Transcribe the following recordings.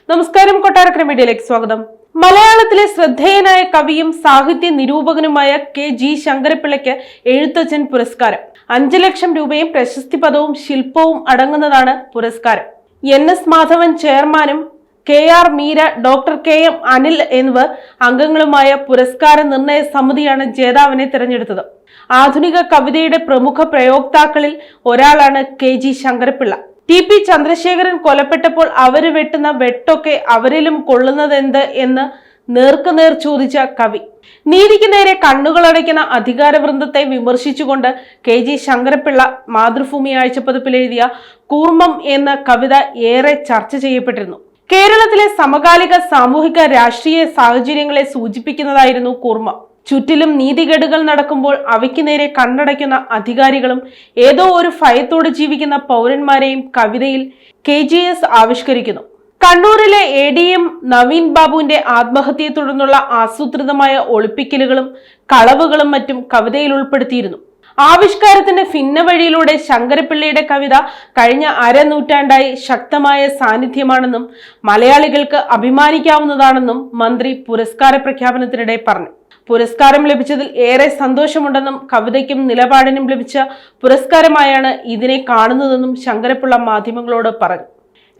നമസ്കാരം, കൊട്ടാരക്കര മീഡിയയിലേക്ക് സ്വാഗതം. മലയാളത്തിലെ ശ്രദ്ധേയനായ കവിയും സാഹിത്യ നിരൂപകനുമായ കെ.ജി. ശങ്കരപ്പിള്ളയ്ക്ക് എഴുത്തച്ഛൻ പുരസ്കാരം. 5 ലക്ഷം രൂപയും പ്രശസ്തി പദവും ശില്പവും അടങ്ങുന്നതാണ് പുരസ്കാരം. N.S. മാധവൻ ചെയർമാനും K.R. Meera, doctor K.M. Anil എന്നിവർ അംഗങ്ങളുമായ പുരസ്കാര നിർണയ സമിതിയാണ് ജേതാവിനെ തിരഞ്ഞെടുത്തത്. ആധുനിക കവിതയുടെ പ്രമുഖ പ്രയോക്താക്കളിൽ ഒരാളാണ് കെ.ജി. ശങ്കരപ്പിള്ള. T.P. ചന്ദ്രശേഖരൻ കൊലപ്പെട്ടപ്പോൾ അവര് വെട്ടുന്ന വെട്ടൊക്കെ അവരിലും കൊള്ളുന്നതെന്ത് എന്ന് നേർക്കുനേർ ചോദിച്ച കവി. നീതിക്ക് നേരെ കണ്ണുകളടയ്ക്കുന്ന അധികാരവൃന്ദത്തെ വിമർശിച്ചുകൊണ്ട് കെ.ജി. ശങ്കരപ്പിള്ള മാതൃഭൂമി ആഴ്ചപ്പതിപ്പിൽ എഴുതിയ കൂർമ്മം എന്ന കവിത ഏറെ ചർച്ച ചെയ്യപ്പെട്ടിരുന്നു. കേരളത്തിലെ സമകാലിക സാമൂഹിക രാഷ്ട്രീയ സാഹചര്യങ്ങളെ സൂചിപ്പിക്കുന്നതായിരുന്നു കൂർമ്മം. ചുറ്റിലും നീതികേടുകൾ നടക്കുമ്പോൾ അവയ്ക്ക് നേരെ കണ്ണടയ്ക്കുന്ന അധികാരികളും ഏതോ ഒരു ഭയത്തോട് ജീവിക്കുന്ന പൗരന്മാരെയും കവിതയിൽ KGS ആവിഷ്കരിക്കുന്നു. കണ്ണൂരിലെ ADM നവീൻ ബാബുവിന്റെ ആത്മഹത്യയെ തുടർന്നുള്ള ആസൂത്രിതമായ ഒളിപ്പിക്കലുകളും കളവുകളും മറ്റും കവിതയിൽ ഉൾപ്പെടുത്തിയിരുന്നു. ആവിഷ്കാരത്തിന്റെ ഭിന്ന വഴിയിലൂടെ ശങ്കരപ്പിള്ളയുടെ കവിത കഴിഞ്ഞ അരനൂറ്റാണ്ടായി ശക്തമായ സാന്നിധ്യമാണെന്നും മലയാളികൾക്ക് അഭിമാനിക്കാവുന്നതാണെന്നും മന്ത്രി പുരസ്കാര പ്രഖ്യാപനത്തിനിടെ പറഞ്ഞു. പുരസ്കാരം ലഭിച്ചതിൽ ഏറെ സന്തോഷമുണ്ടെന്നും കവിതയ്ക്കും നിലപാടിനും ലഭിച്ച പുരസ്കാരമായാണ് ഇതിനെ കാണുന്നതെന്നും ശങ്കരപ്പിള്ള മാധ്യമങ്ങളോട് പറഞ്ഞു.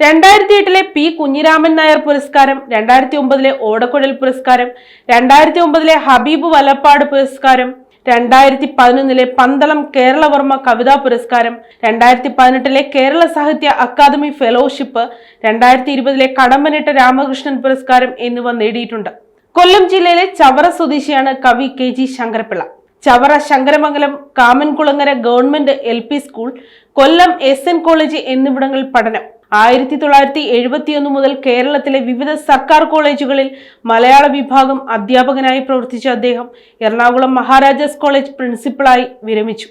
2008 P. കുഞ്ഞിരാമൻ നായർ പുരസ്കാരം, 2009 ഓടക്കുഴൽ പുരസ്കാരം, 2009 ഹബീബ് വലപ്പാട് പുരസ്കാരം, 2011 പന്തളം കേരളവർമ്മ കവിതാ പുരസ്കാരം, 2018 കേരള സാഹിത്യ അക്കാദമി ഫെലോഷിപ്പ്, 2020 കടമ്പനിട്ട രാമകൃഷ്ണൻ പുരസ്കാരം എന്നിവ നേടിയിട്ടുണ്ട്. കൊല്ലം ജില്ലയിലെ ചവറ സ്വദേശിയാണ് കവി K G. Sankarapillai. Chavara Sankaramangalam Kamankulangara government LP school, Kollam SN college എന്നിവിടങ്ങളിൽ പഠനം. 1971 മുതൽ കേരളത്തിലെ വിവിധ സർക്കാർ കോളേജുകളിൽ മലയാള വിഭാഗം അധ്യാപകനായി പ്രവർത്തിച്ച അദ്ദേഹം എറണാകുളം മഹാരാജാസ് കോളേജ് പ്രിൻസിപ്പളായി വിരമിച്ചു.